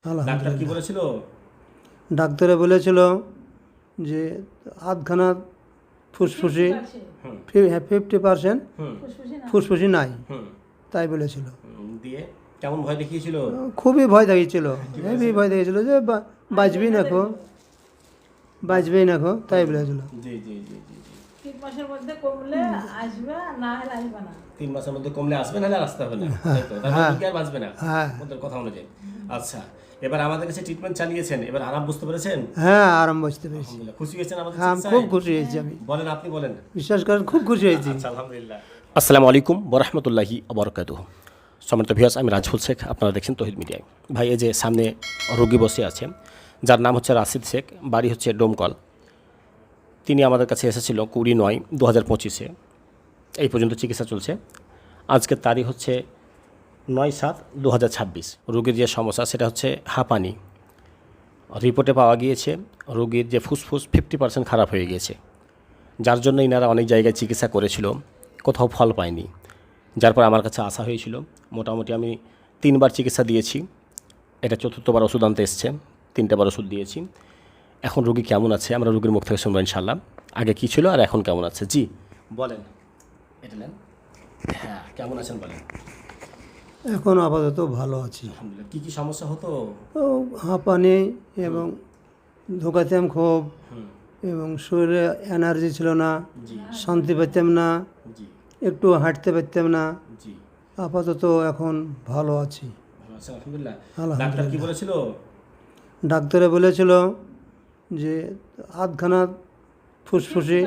Doctor কি আলহামদুলিল্লাহ। বলেছিল? ডাক্তারে বলেছিল যে আধখানা ফুসফুসি 50% হুম ফুসফুসি নাই, হুম তাই বলেছিল। দিয়ে কেমন ভয় দেখিয়েছিল? খুবই ভয় দেখিয়েছিল, হেভি ভয় দেখিয়েছিল যে বাঁচবি না খো, বাঁচবেই না খো, তাই বলেছিল। জি জি জি জি জি 3 মাসের মধ্যে কমলে আসবে, না হলে আসবে না। 3 মাসের মধ্যে কমলে আসবে, নাহলে আর আসতে হবে না, তাই তো? তাহলে হ্যাঁ। রোগী আর বাঁচবে না হ্যাঁ ওদের কথা অনুযায়ী। আচ্ছা, এবার আমাদের কাছে ট্রিটমেন্ট চালিয়েছেন, এবার আরাম বুঝতে পেরেছেন? হ্যাঁ, আরাম বুঝতে পেরেছি। আলহামদুলিল্লাহ। খুশি হয়েছেন আমাদের হ্যাঁ, আমি চিকিৎসায়? খুব খুশি হয়েছি। আমি বলেন, আপনি বলেন। বিশ্বাস করেন, খুব খুশি হয়েছি। আচ্ছা, আলহামদুলিল্লাহ। আসসালামু আলাইকুম ওয়া রাহমাতুল্লাহি ওয়া বারাকাতুহু। সম্মানিত ভিউয়ার্স, আমি রাজফুল শেখ, আপনারা দেখছেন তৌহিদ মিডিয়ায়। ভাই, এই যে সামনে রোগী বসে আছে, যার নাম হচ্ছে রাশিদ শেখ, বাড়ি হচ্ছে ডোমকল। তিনি আমাদের কাছে এসেছিল 20/9/2025-এ। এই পর্যন্ত চিকিৎসা চলছে। আজকের তারিখ হচ্ছে 9/7/2026। রোগীর যে সমস্যা সেটা হচ্ছে হাঁপানি। রিপোর্টে পাওয়া গিয়েছে রোগীর যে ফুসফুস 50% খারাপ হয়ে গিয়েছে, যার জন্য ইনারা অনেক জায়গায় চিকিৎসা করেছিল, কোথাও ফল পায়নি। যার পর আমার কাছে আসা হয়েছিল। মোটামুটি আমি 3বার চিকিৎসা দিয়েছি, এটা 4বার ওষুধ আনতে এসছে, 3বার ওষুধ দিয়েছি। এখন রোগী কেমন আছে আমরা রোগীর মুখ থেকে শুনবো ইনশাল্লাহ। আগে কী ছিল আর এখন কেমন আছে। জি বলেন, এটা নেন। হ্যাঁ, কেমন আছেন বলেন। এখন আপাতত ভালো আছি। আলহামদুলিল্লাহ। কী কী সমস্যা হতো? ও হাঁপানি এবং ধোকাতাম খুব, এবং শরীরে এনার্জি ছিল না, জি শান্তি পেতাম না, জি একটু হাঁটতে পারতাম না। জি আপাতত এখন ভালো আছি। ভালো আছেন? আলহামদুলিল্লাহ। আলহামদুলিল্লাহ। ডাক্তার কি বলেছিল? ডাক্তারে বলেছিল যে আধখানা ফুসফুসি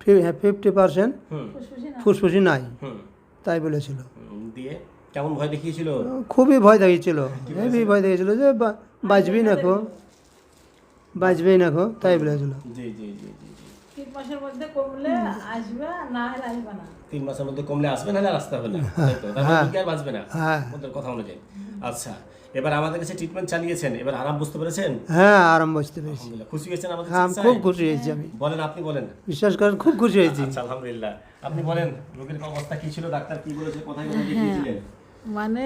50% হুম ফুসফুসি নাই, হুম তাই বলেছিল। দিয়ে কেমন ভয় দেখিয়েছিল? খুবই ভয় দেখিয়েছিল, হেভি ভয় দেখিয়েছিল যে বাঁচবি না খো, বাঁচবেই না খো, তাই বলেছিল। জি জি জি জি জি 3 মাসের মধ্যে কমলে আসবে, না হলে আসবে না। 3 মাসের মধ্যে কমলে আসবে, নাহলে আর আসতে হবে না, তাই তো? তাহলে রোগী আর বাঁচবে না হ্যাঁ। ওদের কথা অনুযায়ী। আচ্ছা, এবার আমাদের কাছে ট্রিটমেন্ট চালিয়েছেন, এবার আরাম বুঝতে পেরেছেন? হ্যাঁ, আরাম বুঝতে পেরেছি। আলহামদুলিল্লাহ। খুশি হয়েছেন আমাদের হ্যাঁ, আমি চিকিৎসায়? খুব খুশি হয়েছি। আমি বলেন, আপনি বলেন। বিশ্বাস করেন, খুব খুশি হয়েছি। আচ্ছা, আলহামদুলিল্লাহ। আপনি বলেন, রোগীর অবস্থা কি ছিল, ডাক্তার কি বলেছে, কোথায় কোথায় দেখিয়েছিলেন? মানে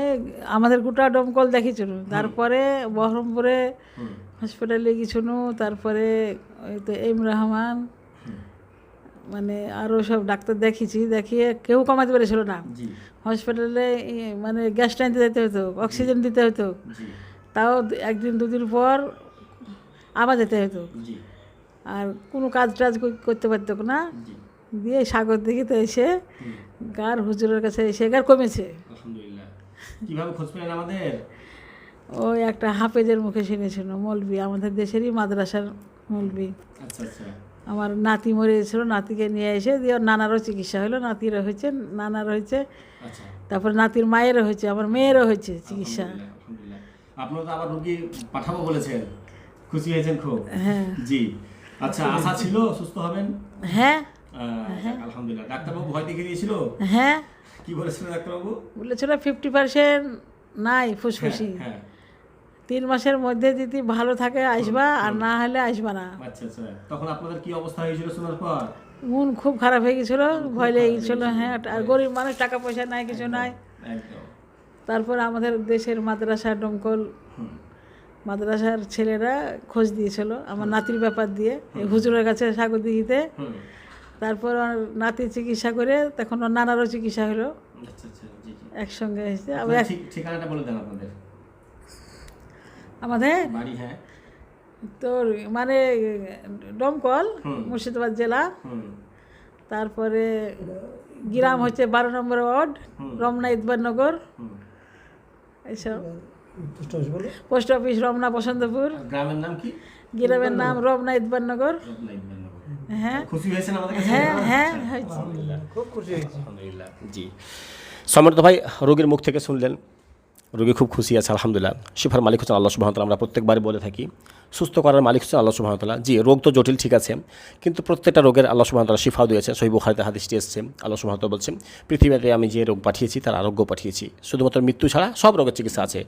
আমাদের গোটা দমকল দেখিছিল, তারপরে বহরমপুরে হসপিটালে গেছিল, তারপরে ওই তো এম রহমান, মানে আরও সব ডাক্তার দেখিয়েছি, দেখিয়ে কেউ কমাতে পেরেছিল না। জি হসপিটালে মানে গ্যাস টানতে যেতে হতো, অক্সিজেন দিতে হতো, জি তাও একদিন দুদিন পর আবার যেতে হতো। জি আর কোনো কাজ টাজ করতে পারতো না। জি দিয়ে সাগর দিঘিতে এসে গার হুজুরের কাছে এসে গার কমেছে। আলহামদুলিল্লাহ। কিভাবে খোঁজ পেলেন আমাদের? ওই একটা হাফেজের মুখে শুনেছিল, মৌলবি, আমাদের দেশেরই মাদ্রাসার মৌলবি। আচ্ছা আচ্ছা আমার নাতি মরে গেছিল, নাতিকে নিয়ে এসে দিয়ে ওর নানারও চিকিৎসা হলো, নাতিরও হয়েছে, নানার হয়েছে, আচ্ছা। তারপর নাতির মায়েরও হয়েছে, আমার মেয়েরও হয়েছে চিকিৎসা। আলহামদুলিল্লাহ, আলহামদুলিল্লাহ। আপনারা তো আবার রোগী পাঠাবো বলেছেন, খুশি হয়েছেন খুব? হ্যাঁ জি। আচ্ছা, আশা ছিল সুস্থ হবেন? হ্যাঁ আলহামদুলিল্লাহ। ডাক্তারবাবু ভয় দেখিয়ে দিয়েছিল? হ্যাঁ কি বলেছিল ডাক্তারবাবু? বলেছিল 50% নাই ফুসফুসি, হ্যাঁ। 3 মাসের মধ্যে যদি ভালো থাকে আসবা, আর না হলে আসবা না। আচ্ছা আচ্ছা। তখন আপনাদের কি অবস্থা হয়েছিল শোনার পর? মন খুব খারাপ হয়ে গেছিলো, ভয় লেগে গেছিলো। হ্যাঁ, আর গরিব মানুষ, টাকা পয়সা নাই, কিছু নাই। একদম। তারপর আমাদের দেশের মাদ্রাসা ডমকল মাদ্রাসার ছেলেরা খোঁজ দিয়েছিল আমার নাতির ব্যাপার দিয়ে, এই হুজুরের কাছে সাগর দিঘিতে। তারপর ওর নাতির চিকিৎসা করে তখন ওর নানারও চিকিৎসা হলো, আচ্ছা আচ্ছা। জি জি। একসঙ্গে হয়েছে। আবার আপনার ঠিকানাটা বলে দেন আপনাদের আমাদের বাড়ি। হ্যাঁ। তোর মানে ডমকল, মুর্শিদাবাদ জেলা। তারপরে গ্রাম হচ্ছে 12 নম্বর ওয়ার্ড, রমনা ইদবারনগর, এইসব। Post office Ramna Basantapur. গ্রামের নাম কি? গ্রামের নাম রমনা ইদবারনগর। হ্যাঁ খুশি হয়েছেন আমাদের কাছে? হ্যাঁ হ্যাঁ হয়েছে। খুব খুশি হয়েছি। আলহামদুলিল্লাহ। জি। সম্মানিত ভাই, রোগীর মুখ থেকে শুনলেন, রোগী খুব খুশি আছে আলহামদুলিল্লাহ। শিফার মালিক হচ্ছেন আল্লাহ সুবহানাহু ওয়া তাআলা। আমরা প্রত্যেকবারই বলে থাকি, সুস্থ করার মালিক হচ্ছেন আল্লাহ সুবহানাহু ওয়া তাআলা। জি, রোগ তো জটিল, ঠিক আছে, কিন্তু প্রত্যেকটা রোগের আল্লাহ সুবহানাহু ওয়া তাআলা শিফাও দিয়েছেন। সহিহ বুখারীতে হাদিসটি এসেছে, আল্লাহ সুবহানাহু ওয়া তাআলা বলছেন, পৃথিবীতে আমি যে রোগ পাঠিয়েছি তার আরোগ্য পাঠিয়েছি, শুধুমাত্র মৃত্যু ছাড়া সব রোগের চিকিৎসা আছে।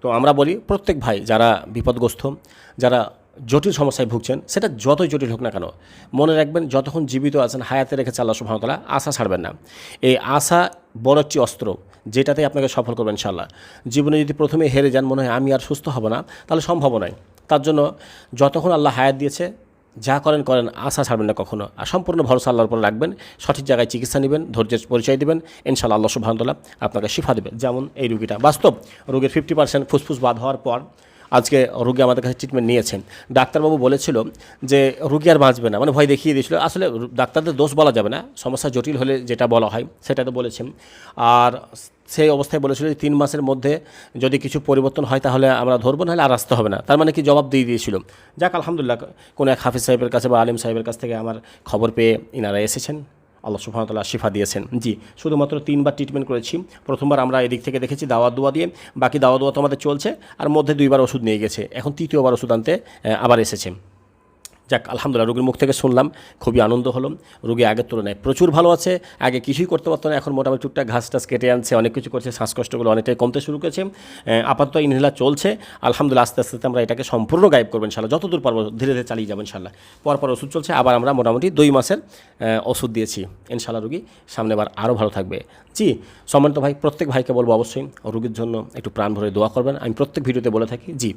তো আমরা বলি, প্রত্যেক ভাই যারা বিপদগ্রস্ত, যারা জটিল সমস্যায় ভুগছেন, সেটা যতই জটিল হোক না কেন, মনে রাখবেন যতক্ষণ জীবিত আছেন, হায়াতে রেখেছে আল্লাহ সুবহানাহু ওয়া তাআলা, আশা ছাড়বেন না। এই আশা বড় একটি অস্ত্র, যেটাতে আপনাকে সফল করবেন ইনশাআল্লাহ। জীবনে যদি প্রথমে হেরে যান, মনে হয় আমি আর সুস্থ হব না, তাহলে সম্ভব নয়। তার জন্য যতক্ষণ আল্লাহ হায়াত দিয়েছে যা করেন করেন, আশা ছাড়বেন না কখনো, আর সম্পূর্ণ ভরসা আল্লাহর উপর রাখবেন, সঠিক জায়গায় চিকিৎসা নেবেন, ধৈর্যের পরিচয় দেবেন, ইনশাআল্লাহ আল্লাহ সুবহানাহু ওয়া তাআলা আপনাকে শিফা দেবে। যেমন এই রুগীটা বাস্তব, রোগের 50% ফুসফুস বাদ হওয়ার পর আজকে রোগী আমাদের কাছে ট্রিটমেন্ট নিয়েছেন। ডাক্তারবাবু বলেছিল যে রোগী আর বাঁচবে না, মানে ভয় দেখিয়ে দিয়েছিল। আসলে ডাক্তারদের দোষ বলা যাবে না, সমস্যা জটিল হলে যেটা বলা হয় সেটা তো বলেছেন। আর সেই অবস্থায় বলেছিল যে 3 মাসের মধ্যে যদি কিছু পরিবর্তন হয় তাহলে আমরা ধরবো, নাহলে আর আসতে হবে না। তার মানে কি জবাব দিয়ে দিয়েছিল। যাক আলহামদুলিল্লাহ, কোনো এক হাফিজ সাহেবের কাছে বা আলিম সাহেবের কাছ থেকে আমার খবর পেয়ে ইনারা এসেছেন, আল্লাহ সুবহানাহু ওয়া তাআলা শিফা দিয়েছেন। জি, শুধুমাত্র 3বার ট্রিটমেন্ট করেছি। প্রথমবার আমরা এদিক থেকে দেখেছি দাওয়াত দোয়া দিয়ে, বাকি দাওয়াত দোয়া তো আমাদের চলছে, আর মধ্যে 2বার ওষুধ নিয়ে গেছে, এখন 3য়বার ওষুধ আনতে আবার এসেছে। যাক আলহামদুলিল্লাহ, রোগীর মুখ থেকে শুনলাম, খুবই আনন্দ হলো। রোগী আগের তুলনায় প্রচুর ভালো আছে, আগে কিছুই করতে পারতো না, এখন মোটামুটি টুকটাক ঘাস টাস কেটে আনছে, অনেক কিছু করছে, শ্বাসকষ্টগুলো অনেকটাই কমতে শুরু করেছে। আপাতত ইনহেলার চলছে, আলহামদুলিল্লাহ। আস্তে আস্তে আমরা এটাকে সম্পূর্ণ গায়েব করবো ইনশাআল্লাহ, যতদূর পারবো ধীরে ধীরে চালিয়ে যাবো ইনশাআল্লাহ। পরপর ওষুধ চলছে, আবার আমরা মোটামুটি 2 মাসের ওষুধ দিয়েছি ইনশাআল্লাহ। রোগী সামনেবার আরও ভালো থাকবে। জি সম্মানিত ভাই, প্রত্যেক ভাইকে বলবো অবশ্যই রোগীর জন্য একটু প্রাণ ভরে দোয়া করবেন। আমি প্রত্যেক ভিডিওতে বলে থাকি। জি,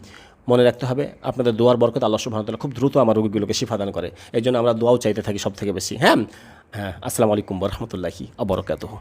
মনে রাখতে হবে আপনাদের দোয়ার বরকত আল্লাহ সুবহানাহু ওয়া তাআলা খুব দ্রুত আমার রোগীগুলোকে শিফা দান করে, এই জন্য আমরা দোয়াও চাইতে থাকি সব থেকে বেশি। হ্যাঁ, আসসালামু আলাইকুম ওয়া রাহমাতুল্লাহি ওয়া বারাকাতুহু।